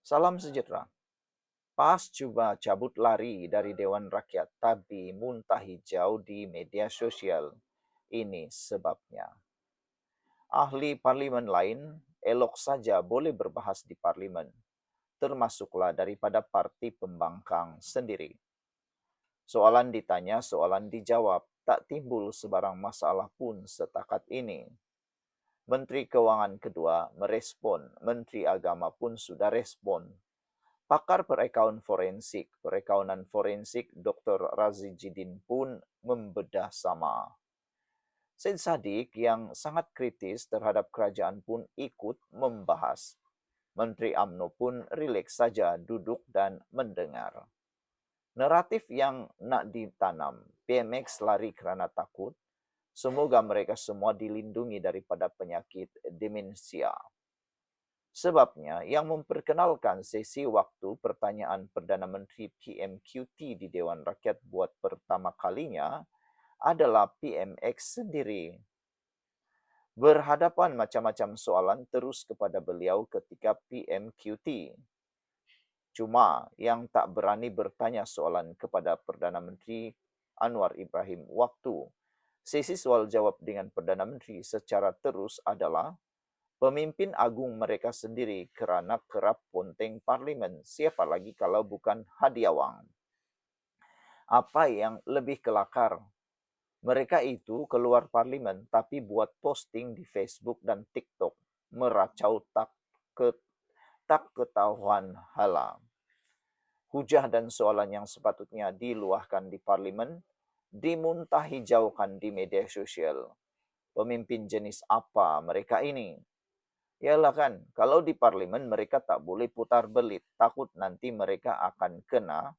Salam sejahtera. Pas coba cabut lari dari Dewan Rakyat, tapi muntah hijau di media sosial. Ini sebabnya. Ahli parlimen lain elok saja boleh berbahas di parlimen, termasuklah daripada parti pembangkang sendiri. Soalan ditanya, soalan dijawab, tak timbul sebarang masalah pun setakat ini. Menteri Keuangan kedua merespon, Menteri Agama pun sudah respon. Pakar perekaunan forensik Dr. Razi Jidin pun membedah sama. Said Sadiq yang sangat kritis terhadap kerajaan pun ikut membahas. Menteri UMNO pun rileks saja duduk dan mendengar. Naratif yang nak ditanam, PMX lari kerana takut, semoga mereka semua dilindungi daripada penyakit demensia. Sebabnya, yang memperkenalkan sesi waktu pertanyaan Perdana Menteri PMQT di Dewan Rakyat buat pertama kalinya adalah PMX sendiri. Berhadapan macam-macam soalan terus kepada beliau ketika PMQT. Cuma yang tak berani bertanya soalan kepada Perdana Menteri Anwar Ibrahim waktu sesi soal jawab dengan Perdana Menteri secara terus adalah pemimpin agung mereka sendiri kerana kerap ponteng parlimen. Siapa lagi kalau bukan Hadiawang? Apa yang lebih kelakar? Mereka itu keluar parlimen tapi buat posting di Facebook dan TikTok. Meracau tak ketahuan hala. Hujah dan soalan yang sepatutnya diluahkan di parlimen, dimuntah hijaukan di media sosial. Pemimpin jenis apa mereka ini? Yalah kan, kalau di parlimen mereka tak boleh putar belit, takut nanti mereka akan kena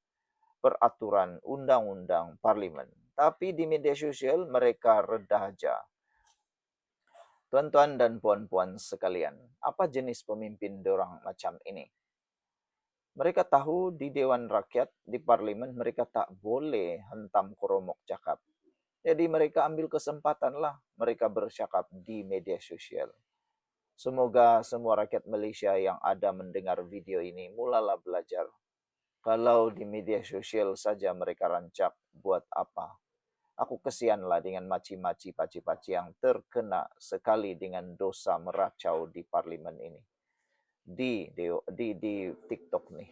peraturan undang-undang parlimen. Tapi di media sosial mereka redah aja. Tuan-tuan dan puan-puan sekalian, apa jenis pemimpin dorang macam ini? Mereka tahu di Dewan Rakyat, di parlimen mereka tak boleh hentam koromok cakap. Jadi mereka ambil kesempatanlah mereka bercakap di media sosial. Semoga semua rakyat Malaysia yang ada mendengar video ini mulalah belajar. Kalau di media sosial saja mereka rancak, buat apa? Aku kesianlah dengan maci-maci paci-paci yang terkena sekali dengan dosa meracau di parlimen ini. Di TikTok nih.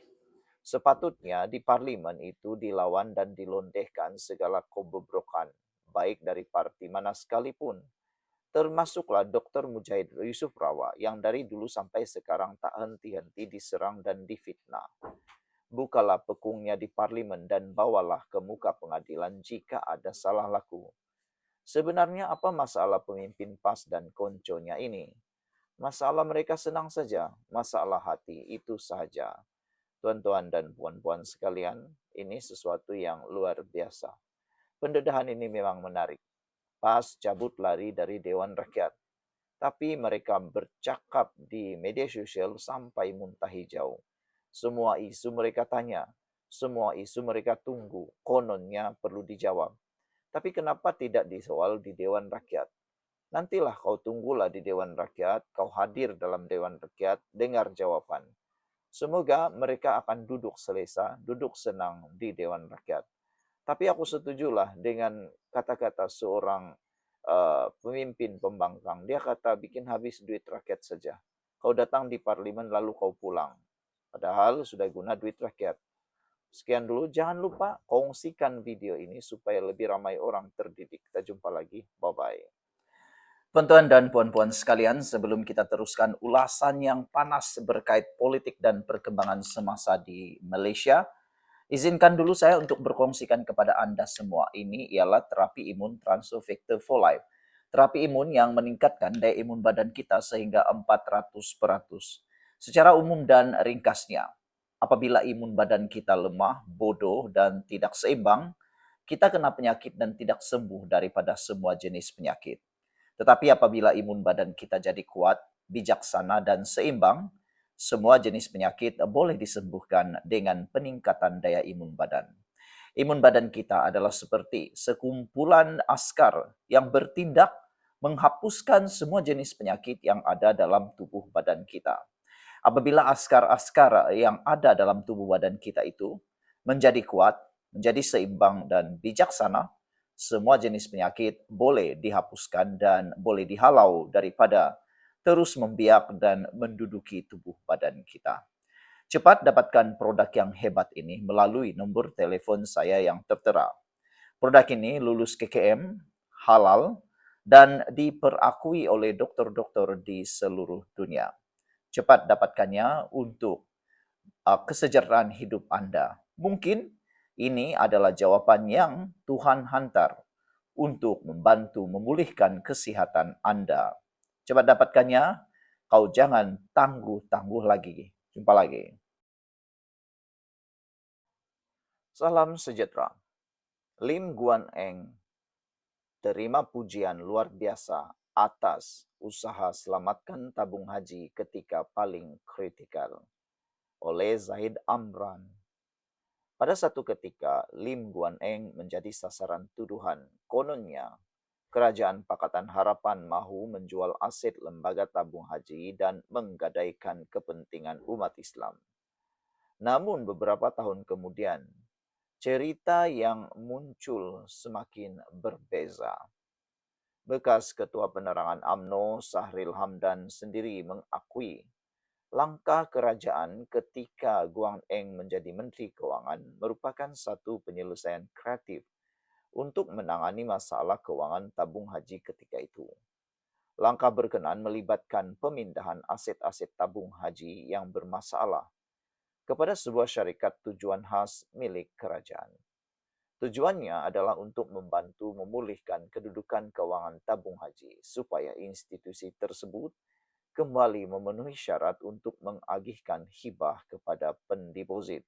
Sepatutnya di parlimen itu dilawan dan dilondehkan segala kebobrokan, baik dari parti mana sekalipun. Termasuklah Dr. Mujahid Yusuf Rawa yang dari dulu sampai sekarang tak henti-henti diserang dan difitnah. Bukalah pekungnya di parlimen dan bawalah ke muka pengadilan jika ada salah laku. Sebenarnya apa masalah pemimpin PAS dan konconya ini? Masalah mereka senang saja, masalah hati itu sahaja. Tuan-tuan dan puan-puan sekalian, ini sesuatu yang luar biasa. Pendedahan ini memang menarik. PAS cabut lari dari Dewan Rakyat. Tapi mereka bercakap di media sosial sampai muntah hijau. Semua isu mereka tanya, semua isu mereka tunggu, kononnya perlu dijawab. Tapi kenapa tidak disoal di Dewan Rakyat? Nantilah kau tunggulah di Dewan Rakyat, kau hadir dalam Dewan Rakyat, dengar jawaban. Semoga mereka akan duduk selesa, duduk senang di Dewan Rakyat. Tapi aku setujulah dengan kata-kata seorang pemimpin pembangkang. Dia kata bikin habis duit rakyat saja. Kau datang di parlimen lalu kau pulang. Padahal sudah guna duit rakyat. Sekian dulu, jangan lupa kongsikan video ini supaya lebih ramai orang terdidik. Kita jumpa lagi, bye-bye. Tuan-tuan dan puan-puan sekalian, sebelum kita teruskan ulasan yang panas berkait politik dan perkembangan semasa di Malaysia, izinkan dulu saya untuk berkongsikan kepada Anda semua. Ini ialah terapi imun Transfer Factor for Life. Terapi imun yang meningkatkan daya imun badan kita sehingga 400%. Secara umum dan ringkasnya, apabila imun badan kita lemah, bodoh, dan tidak seimbang, kita kena penyakit dan tidak sembuh daripada semua jenis penyakit. Tetapi apabila imun badan kita jadi kuat, bijaksana, dan seimbang, semua jenis penyakit boleh disembuhkan dengan peningkatan daya imun badan. Imun badan kita adalah seperti sekumpulan askar yang bertindak menghapuskan semua jenis penyakit yang ada dalam tubuh badan kita. Apabila askar-askar yang ada dalam tubuh badan kita itu menjadi kuat, menjadi seimbang dan bijaksana, semua jenis penyakit boleh dihapuskan dan boleh dihalau daripada terus membiak dan menduduki tubuh badan kita. Cepat dapatkan produk yang hebat ini melalui nomor telepon saya yang tertera. Produk ini lulus KKM, halal, dan diperakui oleh dokter-dokter di seluruh dunia. Cepat dapatkannya untuk kesejahteraan hidup Anda. Mungkin ini adalah jawaban yang Tuhan hantar untuk membantu memulihkan kesehatan Anda. Cepat dapatkannya, kau jangan tangguh-tangguh lagi. Jumpa lagi. Salam sejahtera. Lim Guan Eng terima pujian luar biasa atas usaha selamatkan tabung haji ketika paling kritikal oleh Zaid Amran. Pada satu ketika, Lim Guan Eng menjadi sasaran tuduhan. Kononnya, Kerajaan Pakatan Harapan mahu menjual aset lembaga tabung haji dan menggadaikan kepentingan umat Islam. Namun beberapa tahun kemudian, cerita yang muncul semakin berbeza. Bekas Ketua Penerangan UMNO Sahril Hamdan sendiri mengakui langkah kerajaan ketika Guan Eng menjadi Menteri Keuangan merupakan satu penyelesaian kreatif untuk menangani masalah keuangan tabung haji ketika itu. Langkah berkenaan melibatkan pemindahan aset-aset tabung haji yang bermasalah kepada sebuah syarikat tujuan khas milik kerajaan. Tujuannya adalah untuk membantu memulihkan kedudukan keuangan tabung haji supaya institusi tersebut kembali memenuhi syarat untuk mengagihkan hibah kepada pendeposit.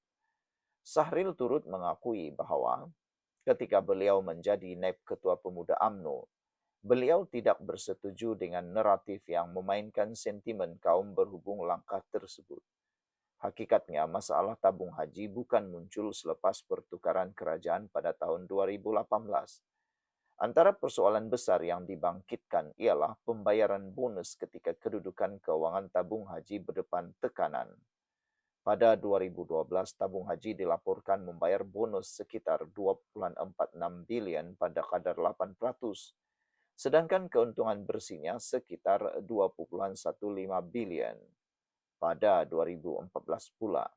Sahril turut mengakui bahwa ketika beliau menjadi naib ketua pemuda UMNO, beliau tidak bersetuju dengan naratif yang memainkan sentimen kaum berhubung langkah tersebut. Hakikatnya, masalah tabung haji bukan muncul selepas pertukaran kerajaan pada tahun 2018. Antara persoalan besar yang dibangkitkan ialah pembayaran bonus ketika kedudukan keuangan tabung haji berdepan tekanan. Pada 2012, tabung haji dilaporkan membayar bonus sekitar 2,46 bilion pada kadar 8%, sedangkan keuntungan bersihnya sekitar 2,15 bilion. Pada 2014 pula,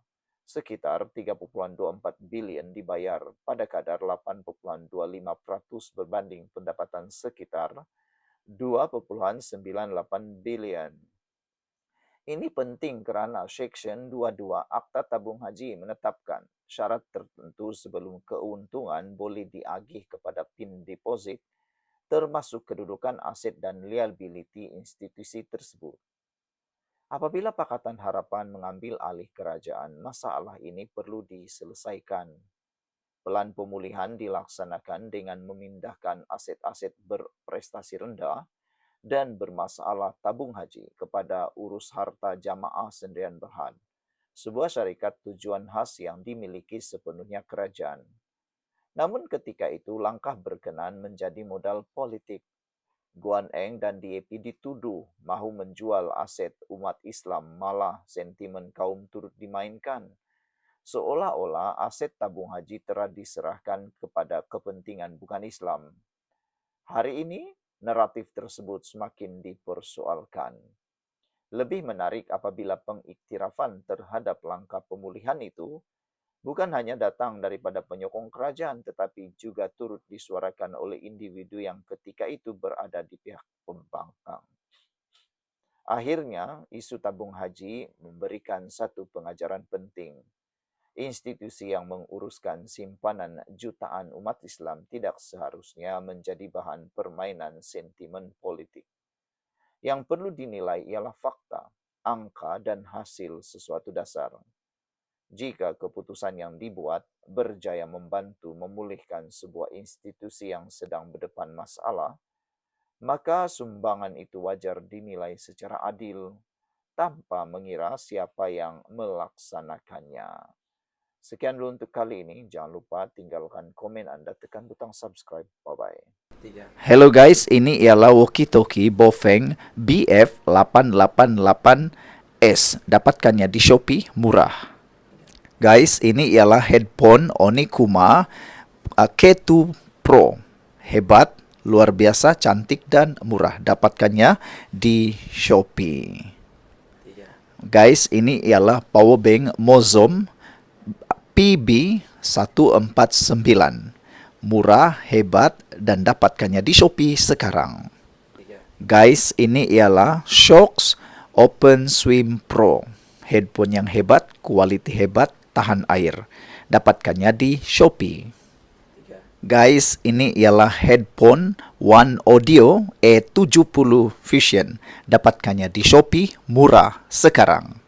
sekitar 3,24 bilion dibayar pada kadar 8,25% berbanding pendapatan sekitar 2,98 bilion. Ini penting kerana Seksyen 22 Akta Tabung Haji menetapkan syarat tertentu sebelum keuntungan boleh diagih kepada pin deposit, termasuk kedudukan aset dan liability institusi tersebut. Apabila Pakatan Harapan mengambil alih kerajaan, masalah ini perlu diselesaikan. Pelan pemulihan dilaksanakan dengan memindahkan aset-aset berprestasi rendah dan bermasalah tabung haji kepada urus harta jamaah sendirian berhad, sebuah syarikat tujuan khas yang dimiliki sepenuhnya kerajaan. Namun ketika itu langkah berkenaan menjadi modal politik. Guan Eng dan DAP dituduh mahu menjual aset umat Islam, malah sentimen kaum turut dimainkan. Seolah-olah aset tabung haji telah diserahkan kepada kepentingan bukan Islam. Hari ini, naratif tersebut semakin dipersoalkan. Lebih menarik apabila pengiktirafan terhadap langkah pemulihan itu bukan hanya datang daripada penyokong kerajaan, tetapi juga turut disuarakan oleh individu yang ketika itu berada di pihak pembangkang. Akhirnya, isu tabung haji memberikan satu pengajaran penting. Institusi yang menguruskan simpanan jutaan umat Islam tidak seharusnya menjadi bahan permainan sentimen politik. Yang perlu dinilai ialah fakta, angka, dan hasil sesuatu dasar. Jika keputusan yang dibuat berjaya membantu memulihkan sebuah institusi yang sedang berdepan masalah, maka sumbangan itu wajar dinilai secara adil tanpa mengira siapa yang melaksanakannya. Sekian dulu untuk kali ini. Jangan lupa tinggalkan komen Anda, tekan butang subscribe. Bye-bye. Hello guys, ini ialah walkie-talkie Bofeng BF888 S. Dapatkannya di Shopee, murah. Guys, ini ialah headphone Onikuma K2 Pro. Hebat, luar biasa, cantik, dan murah. Dapatkannya di Shopee. Guys, ini ialah power bank Mozom PB149. Murah, hebat, dan dapatkannya di Shopee sekarang. Guys, ini ialah Shokz Open Swim Pro. Headphone yang hebat, kualiti hebat, tahan air. Dapatkannya di Shopee. Guys, ini ialah headphone One Audio E70 Fusion. Dapatkannya di Shopee, murah sekarang.